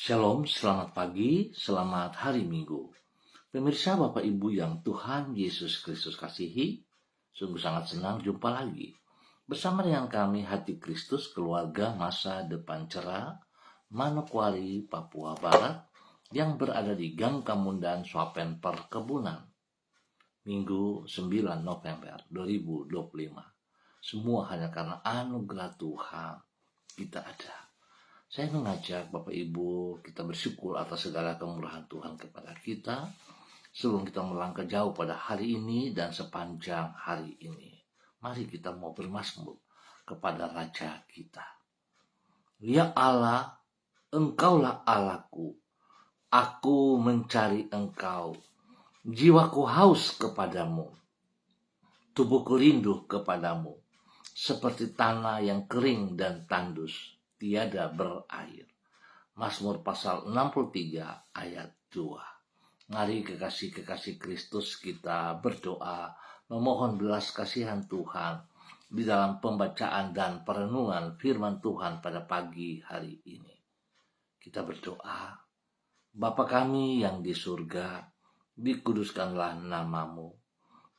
Shalom, selamat pagi, selamat hari Minggu. Pemirsa Bapak Ibu yang Tuhan Yesus Kristus kasihi, sungguh sangat senang jumpa lagi. Bersama dengan kami Hati Kristus Keluarga Masa Depan Cerah, Manokwari, Papua Barat, yang berada di Gang Kamundan, Swapen Perkebunan. Minggu 9 November 2025. Semua hanya karena anugerah Tuhan kita ada. Saya mengajak Bapak Ibu kita bersyukur atas segala kemurahan Tuhan kepada kita sebelum kita melangkah jauh pada hari ini dan sepanjang hari ini. Mari kita mau bermazmur kepada Raja kita. Ya Allah, Engkaulah Allahku, aku mencari Engkau. Jiwaku haus kepadamu, tubuhku rindu kepadamu, seperti tanah yang kering dan tandus, tiada berair. Mazmur pasal 63 ayat 2. Mari kekasih-kekasih Kristus kita berdoa, memohon belas kasihan Tuhan di dalam pembacaan dan perenungan firman Tuhan pada pagi hari ini. Kita berdoa, Bapa kami yang di surga, dikuduskanlah namamu,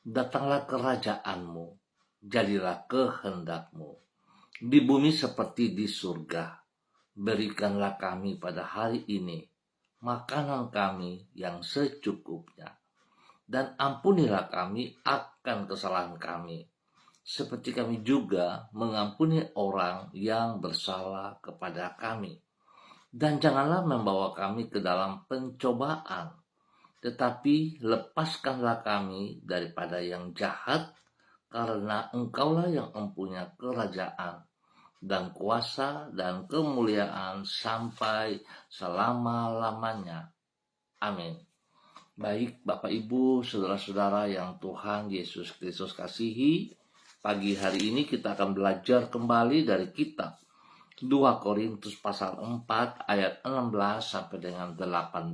datanglah kerajaanmu, jadilah kehendakmu, di bumi seperti di surga. Berikanlah kami pada hari ini makanan kami yang secukupnya, dan ampunilah kami akan kesalahan kami, seperti kami juga mengampuni orang yang bersalah kepada kami. Dan janganlah membawa kami ke dalam pencobaan, tetapi lepaskanlah kami daripada yang jahat, karena Engkaulah yang mempunyai kerajaan dan kuasa dan kemuliaan sampai selama-lamanya. Amin. Baik Bapak Ibu, saudara-saudara yang Tuhan Yesus Kristus kasihi, pagi hari ini kita akan belajar kembali dari kitab 2 Korintus pasal 4 ayat 16 sampai dengan 18.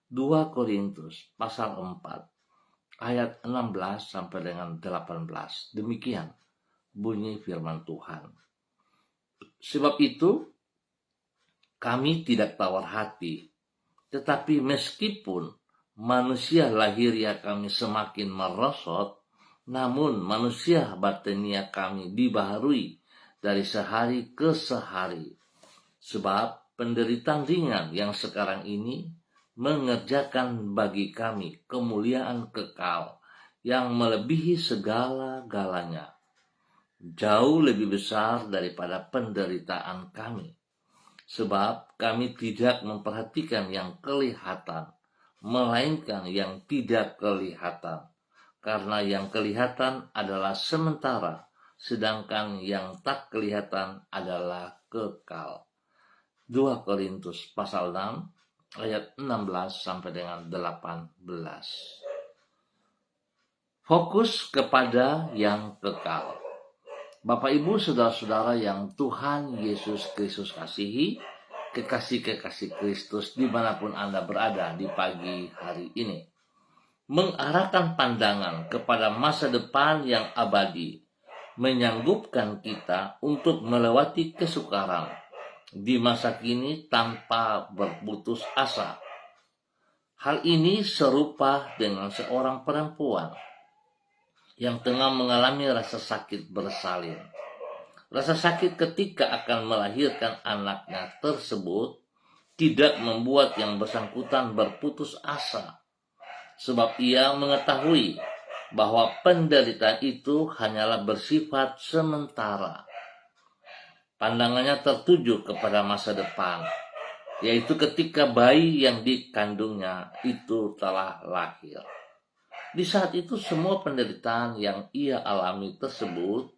2 Korintus pasal 4 ayat 16 sampai dengan 18. Demikian bunyi firman Tuhan. Sebab itu kami tidak tawar hati, tetapi meskipun manusia lahiriah kami semakin merosot, namun manusia batinia kami dibaharui dari sehari ke sehari. Sebab penderitaan ringan yang sekarang ini mengerjakan bagi kami kemuliaan kekal yang melebihi segala-galanya, jauh lebih besar daripada penderitaan kami. Sebab kami tidak memperhatikan yang kelihatan, melainkan yang tidak kelihatan. Karena yang kelihatan adalah sementara, sedangkan yang tak kelihatan adalah kekal. 2 Korintus pasal 6 ayat 16 sampai dengan 18. Fokus kepada yang kekal. Bapak Ibu saudara-saudara yang Tuhan Yesus Kristus kasihi, kekasih-kekasih Kristus dimanapun Anda berada di pagi hari ini, mengarahkan pandangan kepada masa depan yang abadi, menyanggupkan kita untuk melewati kesukaran di masa kini tanpa berputus asa. Hal ini serupa dengan seorang perempuan yang tengah mengalami rasa sakit bersalin. Rasa sakit ketika akan melahirkan anaknya tersebut tidak membuat yang bersangkutan berputus asa, sebab ia mengetahui bahwa penderitaan itu hanyalah bersifat sementara. Pandangannya tertuju kepada masa depan, yaitu ketika bayi yang dikandungnya itu telah lahir. Di saat itu semua penderitaan yang ia alami tersebut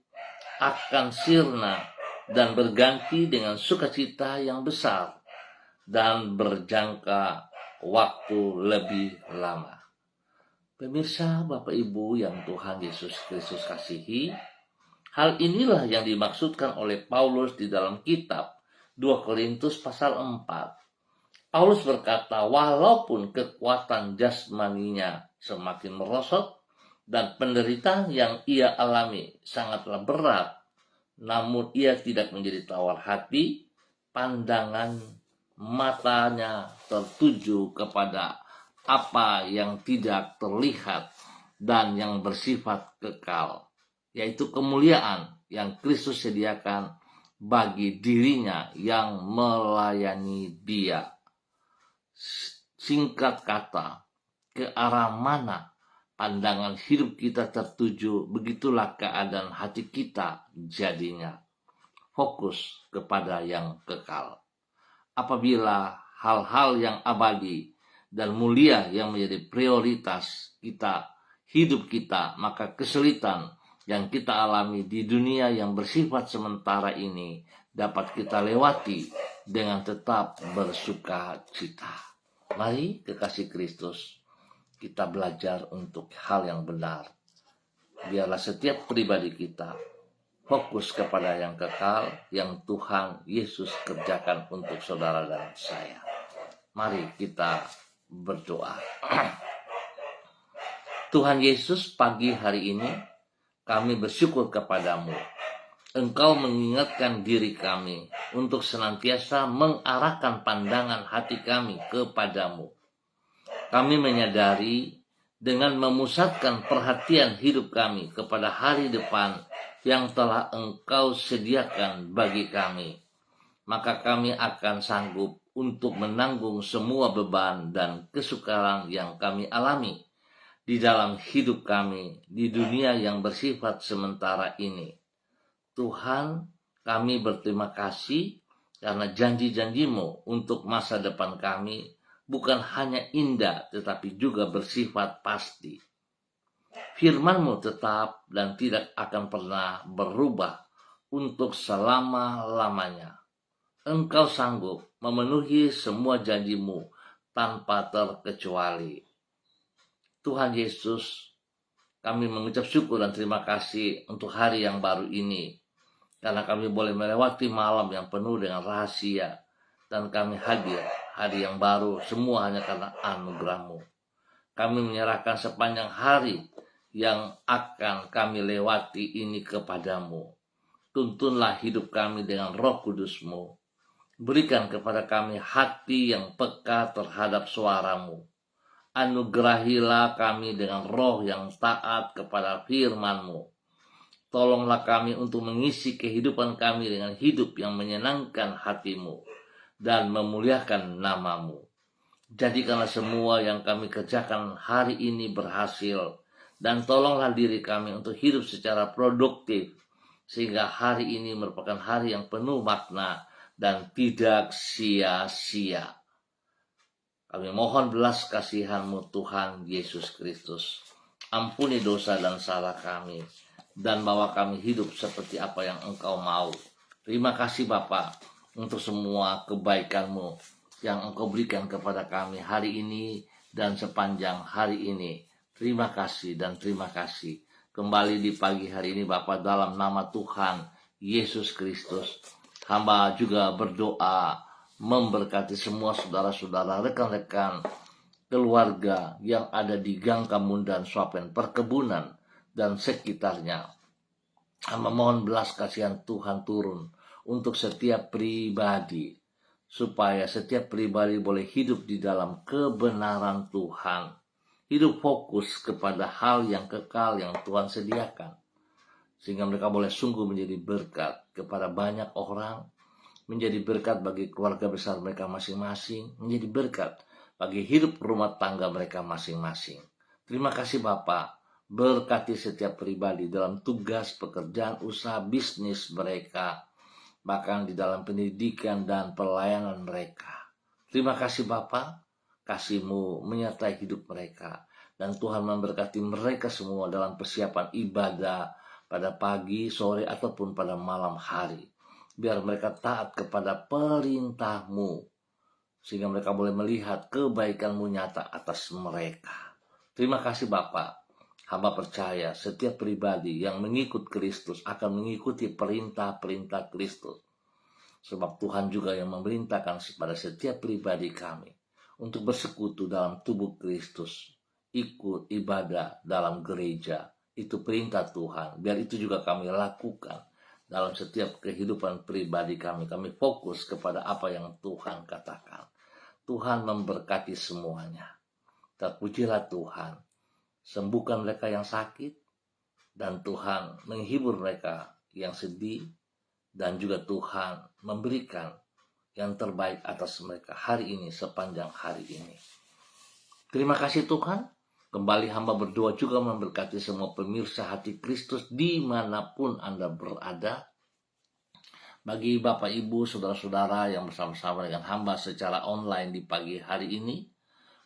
akan sirna dan berganti dengan sukacita yang besar dan berjangka waktu lebih lama. Pemirsa Bapak Ibu yang Tuhan Yesus Kristus kasihi, hal inilah yang dimaksudkan oleh Paulus di dalam kitab 2 Korintus pasal 4. Paulus berkata, walaupun kekuatan jasmaninya semakin merosot dan penderitaan yang ia alami sangatlah berat, namun ia tidak menjadi tawar hati. Pandangan matanya tertuju kepada apa yang tidak terlihat dan yang bersifat kekal, yaitu kemuliaan yang Kristus sediakan bagi dirinya yang melayani Dia. Singkat kata, ke arah mana pandangan hidup kita tertuju, begitulah keadaan hati kita jadinya. Fokus kepada yang kekal. Apabila hal-hal yang abadi dan mulia yang menjadi prioritas kita, hidup kita, maka kesulitan yang kita alami di dunia yang bersifat sementara ini dapat kita lewati dengan tetap bersuka cita. Mari kekasih Kristus, kita belajar untuk hal yang benar. Biarlah setiap pribadi kita fokus kepada yang kekal, yang Tuhan Yesus kerjakan untuk saudara dan saya. Mari kita berdoa. Tuhan Yesus, pagi hari ini kami bersyukur kepadamu. Engkau mengingatkan diri kami untuk senantiasa mengarahkan pandangan hati kami kepadamu. Kami menyadari dengan memusatkan perhatian hidup kami kepada hari depan yang telah Engkau sediakan bagi kami, maka kami akan sanggup untuk menanggung semua beban dan kesukaran yang kami alami di dalam hidup kami di dunia yang bersifat sementara ini. Tuhan, kami berterima kasih karena janji-janji-Mu untuk masa depan kami bukan hanya indah tetapi juga bersifat pasti. Firman-Mu tetap dan tidak akan pernah berubah untuk selama-lamanya. Engkau sanggup memenuhi semua janji-Mu tanpa terkecuali. Tuhan Yesus, kami mengucap syukur dan terima kasih untuk hari yang baru ini, karena kami boleh melewati malam yang penuh dengan rahasia, dan kami hadir hari yang baru semua hanya karena anugerah-Mu. Kami menyerahkan sepanjang hari yang akan kami lewati ini kepadamu. Tuntunlah hidup kami dengan Roh Kudus-Mu. Berikan kepada kami hati yang peka terhadap suara-Mu. Anugerahilah kami dengan roh yang taat kepada firman-Mu. Tolonglah kami untuk mengisi kehidupan kami dengan hidup yang menyenangkan hati-Mu dan memuliakan nama-Mu. Jadikanlah semua yang kami kerjakan hari ini berhasil, dan tolonglah diri kami untuk hidup secara produktif, sehingga hari ini merupakan hari yang penuh makna dan tidak sia-sia. Kami mohon belas kasihan-Mu Tuhan Yesus Kristus. Ampuni dosa dan salah kami, dan bawa kami hidup seperti apa yang Engkau mau. Terima kasih Bapa untuk semua kebaikan-Mu yang Engkau berikan kepada kami hari ini dan sepanjang hari ini. Terima kasih dan terima kasih. Kembali di pagi hari ini Bapa, dalam nama Tuhan Yesus Kristus, hamba juga berdoa memberkati semua saudara-saudara, rekan-rekan, keluarga yang ada di Gang Kamundan, Swapen, perkebunan, dan sekitarnya. Hamba mohon belas kasihan Tuhan turun untuk setiap pribadi, supaya setiap pribadi boleh hidup di dalam kebenaran Tuhan, hidup fokus kepada hal yang kekal yang Tuhan sediakan, sehingga mereka boleh sungguh menjadi berkat kepada banyak orang, menjadi berkat bagi keluarga besar mereka masing-masing, menjadi berkat bagi hidup rumah tangga mereka masing-masing. Terima kasih Bapak, berkati setiap pribadi dalam tugas, pekerjaan, usaha, bisnis mereka, bahkan di dalam pendidikan dan pelayanan mereka. Terima kasih Bapak, kasih-Mu menyertai hidup mereka, dan Tuhan memberkati mereka semua dalam persiapan ibadah pada pagi, sore, ataupun pada malam hari. Biar mereka taat kepada perintah-Mu, sehingga mereka boleh melihat kebaikan-Mu nyata atas mereka. Terima kasih Bapak. Hamba percaya setiap pribadi yang mengikut Kristus akan mengikuti perintah-perintah Kristus. Sebab Tuhan juga yang memerintahkan kepada setiap pribadi kami untuk bersekutu dalam tubuh Kristus, ikut ibadah dalam gereja. Itu perintah Tuhan. Biar itu juga kami lakukan dalam setiap kehidupan pribadi kami. Kami fokus kepada apa yang Tuhan katakan. Tuhan memberkati semuanya. Terpujilah Tuhan. Sembuhkan mereka yang sakit, dan Tuhan menghibur mereka yang sedih, dan juga Tuhan memberikan yang terbaik atas mereka hari ini, sepanjang hari ini. Terima kasih Tuhan. Kembali hamba berdoa juga memberkati semua pemirsa Hati Kristus dimanapun Anda berada. Bagi Bapak Ibu, saudara-saudara yang bersama-sama dengan hamba secara online di pagi hari ini,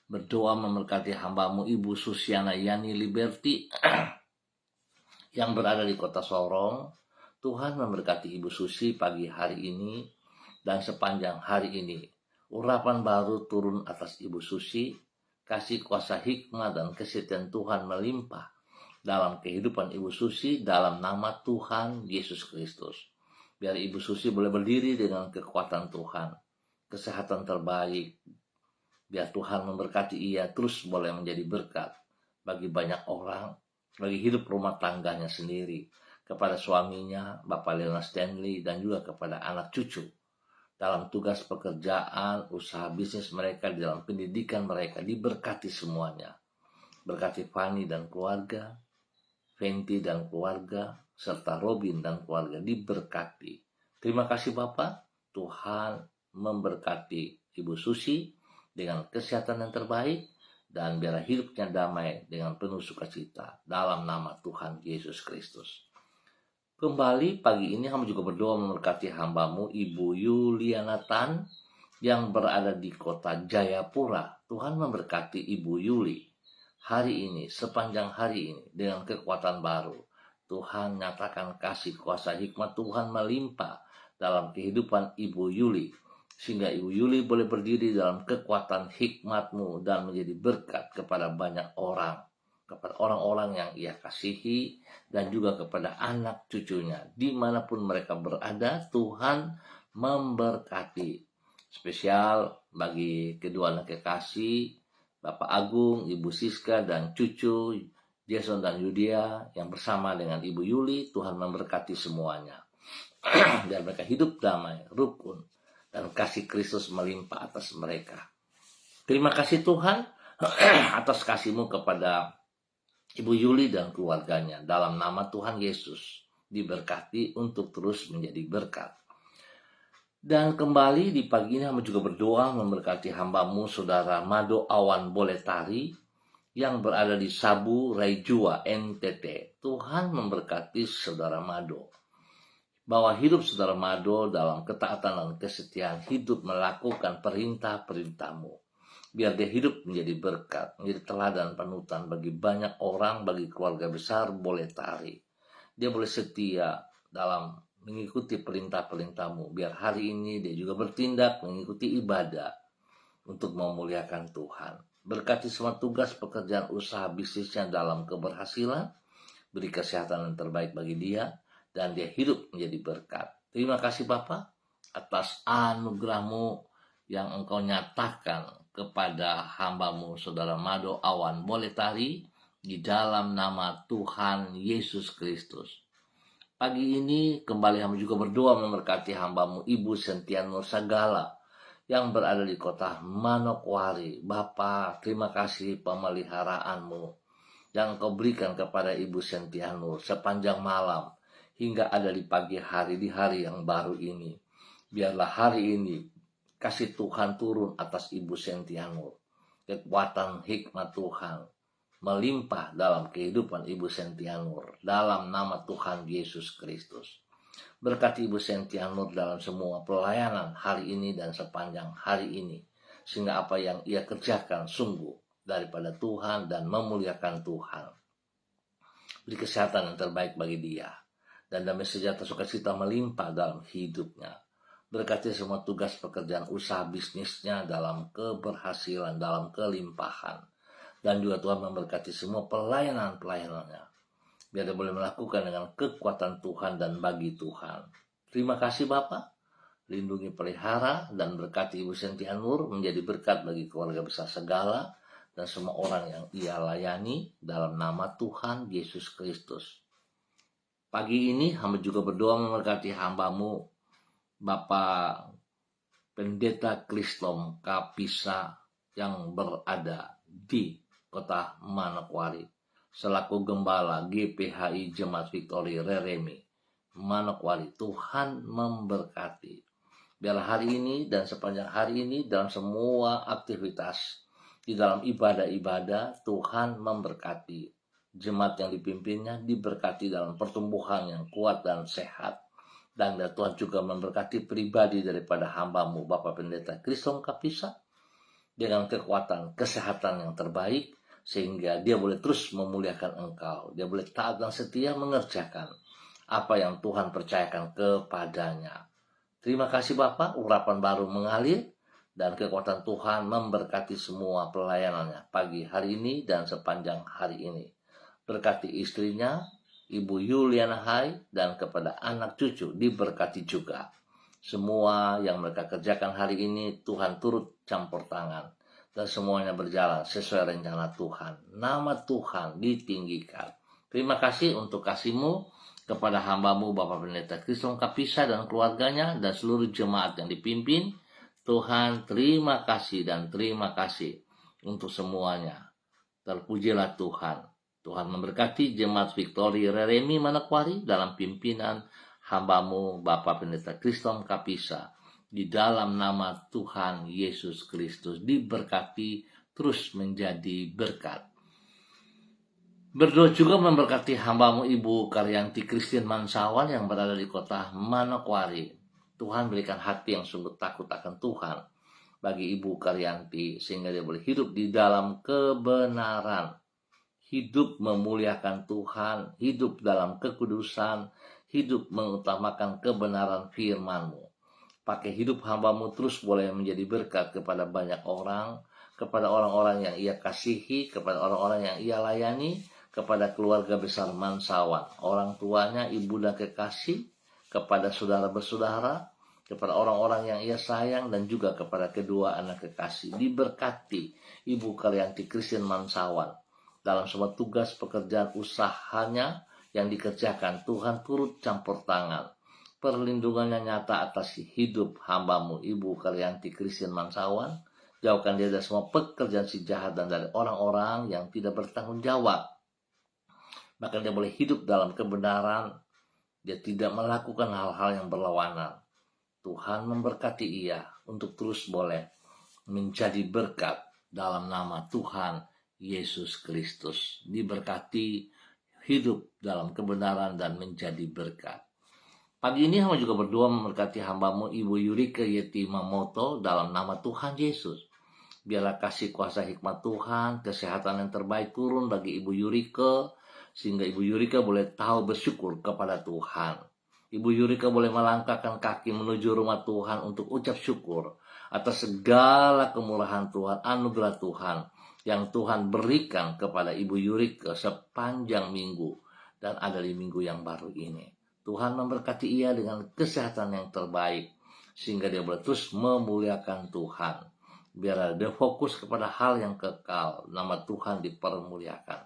berdoa memberkati hambamu Ibu Susiana Yani Liberty yang berada di kota Sorong. Tuhan memberkati Ibu Susi pagi hari ini dan sepanjang hari ini. Urapan baru turun atas Ibu Susi, kasih kuasa hikmah dan kesetiaan Tuhan melimpah dalam kehidupan Ibu Susi dalam nama Tuhan Yesus Kristus. Biar Ibu Susi boleh berdiri dengan kekuatan Tuhan, kesehatan terbaik. Biar Tuhan memberkati ia terus boleh menjadi berkat bagi banyak orang, bagi hidup rumah tangganya sendiri, kepada suaminya, Bapak Leonard Stanley, dan juga kepada anak cucu. Dalam tugas pekerjaan, usaha bisnis mereka, dalam pendidikan mereka, diberkati semuanya. Berkati Fanny dan keluarga, Fenty dan keluarga, serta Robin dan keluarga diberkati. Terima kasih Bapak, Tuhan memberkati Ibu Susi dengan kesehatan yang terbaik, dan biarlah hidupnya damai dengan penuh sukacita dalam nama Tuhan Yesus Kristus. Kembali pagi ini kami juga berdoa memberkati hambamu Ibu Yuliana Tan yang berada di kota Jayapura. Tuhan memberkati Ibu Yuli hari ini, sepanjang hari ini dengan kekuatan baru. Tuhan nyatakan kasih kuasa hikmat Tuhan melimpah dalam kehidupan Ibu Yuli, sehingga Ibu Yuli boleh berdiri dalam kekuatan hikmat-Mu dan menjadi berkat kepada banyak orang, kepada orang-orang yang ia kasihi, dan juga kepada anak cucunya. Dimanapun mereka berada, Tuhan memberkati. Spesial bagi kedua anak kekasih, Bapak Agung, Ibu Siska, dan cucu Jason dan Yudia yang bersama dengan Ibu Yuli. Tuhan memberkati semuanya. Biar mereka hidup damai, rukun, dan kasih Kristus melimpah atas mereka. Terima kasih Tuhan atas kasih-Mu kepada Ibu Yuli dan keluarganya. Dalam nama Tuhan Yesus, diberkati untuk terus menjadi berkat. Dan kembali di pagi ini hamba juga berdoa memberkati hambamu Saudara Mado Awan Boletari yang berada di Sabu Raijua NTT. Tuhan memberkati Saudara Mado. Bahwa hidup Saudara Mado dalam ketaatan dan kesetiaan hidup melakukan perintah-perintah-Mu. Biar dia hidup menjadi berkat, menjadi teladan panutan bagi banyak orang, bagi keluarga besar Boletari. Dia boleh setia dalam mengikuti perintah-perintah-Mu. Biar hari ini dia juga bertindak mengikuti ibadah untuk memuliakan Tuhan. Berkati semua tugas pekerjaan usaha bisnisnya dalam keberhasilan. Beri kesehatan yang terbaik bagi dia, dan dia hidup menjadi berkat. Terima kasih Bapa atas anugerah-Mu yang Engkau nyatakan kepada hamba-Mu Saudara Mado Awan Boletari di dalam nama Tuhan Yesus Kristus. Pagi ini kembali hamba juga berdoa memberkati hamba-Mu Ibu Sentiano Sagala yang berada di kota Manokwari. Bapa, terima kasih pemeliharaanmu yang Engkau berikan kepada Ibu Sentiano sepanjang malam hingga ada di pagi hari, di hari yang baru ini. Biarlah hari ini kasih Tuhan turun atas Ibu Sentiano. Kekuatan hikmat Tuhan melimpah dalam kehidupan Ibu Sentianur dalam nama Tuhan Yesus Kristus. Berkati Ibu Sentianur dalam semua pelayanan hari ini dan sepanjang hari ini, sehingga apa yang ia kerjakan sungguh daripada Tuhan dan memuliakan Tuhan. Beri kesehatan yang terbaik bagi dia, dan damai sejahtera sukacita melimpah dalam hidupnya. Berkati semua tugas pekerjaan usaha bisnisnya dalam keberhasilan, dalam kelimpahan. Dan juga Tuhan memberkati semua pelayanan-pelayanannya. Biar dia boleh melakukan dengan kekuatan Tuhan dan bagi Tuhan. Terima kasih Bapak. Lindungi, pelihara, dan berkati Ibu Sentianur menjadi berkat bagi keluarga besar segala dan semua orang yang ia layani dalam nama Tuhan Yesus Kristus. Pagi ini hamba juga berdoa memberkati hamba-Mu, Bapak Pendeta Kristom Kapisa yang berada di kota Manokwari, selaku Gembala GPHI Jemaat Victory Reremi Manokwari. Tuhan memberkati. Biarlah hari ini dan sepanjang hari ini dalam semua aktivitas, di dalam ibadah-ibadah, Tuhan memberkati. Jemaat yang dipimpinnya diberkati dalam pertumbuhan yang kuat dan sehat. Dan Tuhan juga memberkati pribadi daripada hamba-Mu, Bapak Pendeta Kristom Kapisa, dengan kekuatan kesehatan yang terbaik, sehingga dia boleh terus memuliakan Engkau. Dia boleh taat dan setia mengerjakan apa yang Tuhan percayakan kepadanya. Terima kasih Bapak, urapan baru mengalir, dan kekuatan Tuhan memberkati semua pelayanannya pagi hari ini dan sepanjang hari ini. Berkati istrinya, Ibu Yuliana Hai, dan kepada anak cucu diberkati juga. Semua yang mereka kerjakan hari ini Tuhan turut campur tangan, dan semuanya berjalan sesuai rencana Tuhan. Nama Tuhan ditinggikan. Terima kasih untuk kasih-Mu kepada hamba-Mu Bapak Pendeta Kristom Kapisa dan keluarganya dan seluruh jemaat yang dipimpin. Tuhan, terima kasih dan terima kasih untuk semuanya. Terpujilah Tuhan. Tuhan memberkati Jemaat Victory Reremi Manokwari dalam pimpinan hamba-Mu Bapak Pendeta Kristom Kapisa. Di dalam nama Tuhan Yesus Kristus diberkati, terus menjadi berkat. Berdoa juga memberkati hamba-Mu Ibu Karyanti Christine Mansawan yang berada di kota Manokwari. Tuhan berikan hati yang sungguh takut akan Tuhan bagi Ibu Karyanti, sehingga dia boleh hidup di dalam kebenaran. Hidup memuliakan Tuhan, hidup dalam kekudusan, hidup mengutamakan kebenaran firman-Mu. Pakai hidup hamba-Mu terus boleh menjadi berkat kepada banyak orang, kepada orang-orang yang ia kasihi, kepada orang-orang yang ia layani, kepada keluarga besar Mansawan, orang tuanya, ibu dan kekasih, kepada saudara bersaudara, kepada orang-orang yang ia sayang, dan juga kepada kedua anak kekasih. Diberkati Ibu Karyanti Christine Mansawan dalam semua tugas pekerjaan usahanya yang dikerjakan. Tuhan turut campur tangan. Perlindungannya nyata atas hidup hamba-Mu Ibu Karyanti Christine Mansawan. Jauhkan dia dari semua pekerjaan si jahat dan dari orang-orang yang tidak bertanggung jawab. Bahkan dia boleh hidup dalam kebenaran. Dia tidak melakukan hal-hal yang berlawanan. Tuhan memberkati ia untuk terus boleh menjadi berkat dalam nama Tuhan Yesus Kristus. Diberkati, hidup dalam kebenaran dan menjadi berkat. Pagi ini hamba juga berdoa memberkati hamba-Mu Ibu Yurika Yetimamoto dalam nama Tuhan Yesus. Biarlah kasih kuasa hikmat Tuhan, kesehatan yang terbaik turun bagi Ibu Yurika, sehingga Ibu Yurika boleh tahu bersyukur kepada Tuhan. Ibu Yurika boleh melangkahkan kaki menuju rumah Tuhan untuk ucap syukur atas segala kemurahan Tuhan, anugerah Tuhan yang Tuhan berikan kepada Ibu Yurika sepanjang minggu dan ada di minggu yang baru ini. Tuhan memberkati ia dengan kesehatan yang terbaik sehingga dia boleh terus memuliakan Tuhan. Biar dia fokus kepada hal yang kekal, nama Tuhan dipermuliakan.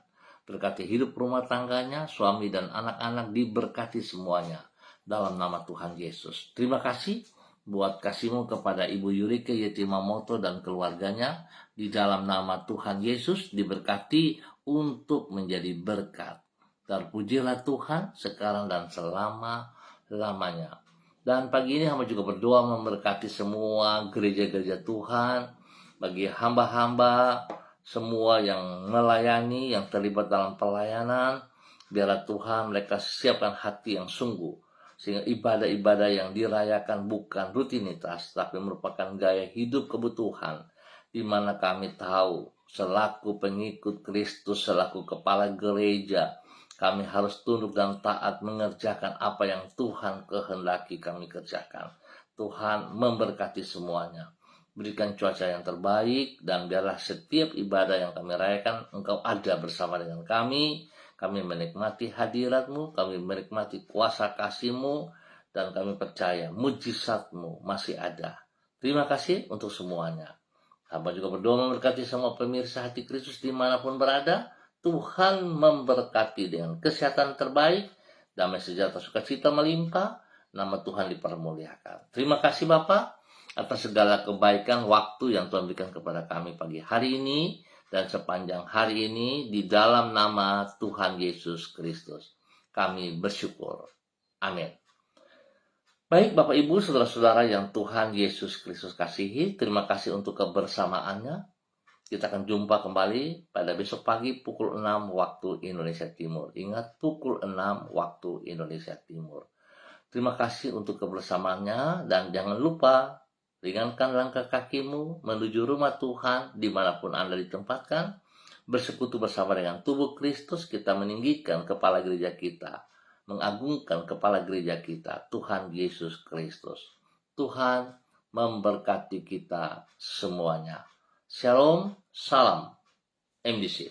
Berkati hidup rumah tangganya, suami dan anak-anak diberkati semuanya dalam nama Tuhan Yesus. Terima kasih buat kasih-Mu kepada Ibu Yurika Yetimamoto dan keluarganya. Di dalam nama Tuhan Yesus diberkati untuk menjadi berkat. Terpujilah Tuhan sekarang dan selama-lamanya. Dan pagi ini hamba juga berdoa memberkati semua gereja-gereja Tuhan, bagi hamba-hamba semua yang melayani, yang terlibat dalam pelayanan. Biarlah Tuhan mereka siapkan hati yang sungguh, sehingga ibadah-ibadah yang dirayakan bukan rutinitas, tapi merupakan gaya hidup kebutuhan, di mana kami tahu selaku pengikut Kristus, selaku kepala gereja, kami harus tunduk dan taat mengerjakan apa yang Tuhan kehendaki kami kerjakan. Tuhan memberkati semuanya. Berikan cuaca yang terbaik, dan biarlah setiap ibadah yang kami rayakan, Engkau ada bersama dengan kami. Kami menikmati hadirat-Mu, kami menikmati kuasa kasih-Mu, dan kami percaya mujizat-Mu masih ada. Terima kasih untuk semuanya. Hamba juga berdoa memberkati semua pemirsa Hati Kristus dimanapun berada. Tuhan memberkati dengan kesehatan terbaik, damai sejahtera, sukacita melimpah, nama Tuhan dipermuliakan. Terima kasih Bapak atas segala kebaikan waktu yang Tuhan berikan kepada kami pagi hari ini dan sepanjang hari ini, di dalam nama Tuhan Yesus Kristus kami bersyukur. Amin. Baik Bapak Ibu, saudara-saudara yang Tuhan Yesus Kristus kasihi, terima kasih untuk kebersamaannya. Kita akan jumpa kembali pada besok pagi pukul 6 waktu Indonesia Timur. Ingat, pukul 6 waktu Indonesia Timur. Terima kasih untuk kebersamaannya, dan jangan lupa ringankan langkah kakimu menuju rumah Tuhan dimanapun Anda ditempatkan. Bersekutu bersama dengan tubuh Kristus, kita meninggikan kepala gereja kita, mengagungkan kepala gereja kita, Tuhan Yesus Kristus. Tuhan memberkati kita semuanya. Shalom, salam, MDC.